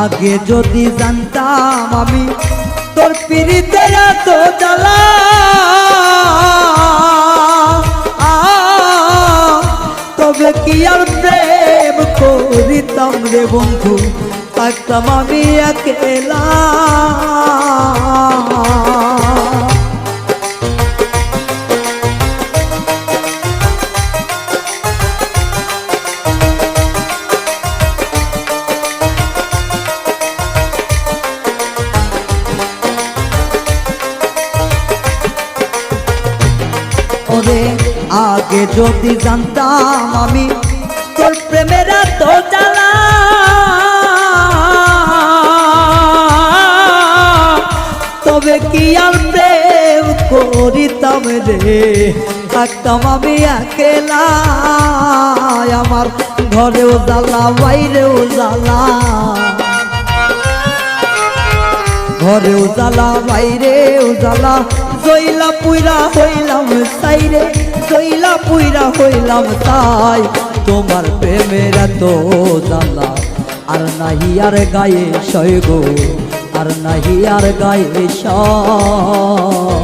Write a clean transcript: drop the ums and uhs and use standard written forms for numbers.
আগে যদি জানতাম আমি তোর পিরিতে এত জ্বালা, তবে কি আর প্রেম করিতাম রে বন্ধু, থাকতাম আমি একলা। ওরে আগে যদি জানতাম আমি তোর প্রেমের এত জ্বালা, তবে কি আর প্রেম করিতাম রে, থাকতাম আমি একলা। আমার ঘরেও জ্বালা বাইরেও জ্বালা, ঘরেও জ্বালা বাইরেও জ্বালা, জইলা পুইরা হইলাম সাইরে, জইলা পুইরা হইলাম তাই। তোমার প্রেমের এত জ্বালা আর নাহি আর গায়ে সয় গো, আর নাহি আর গায়ে সয়।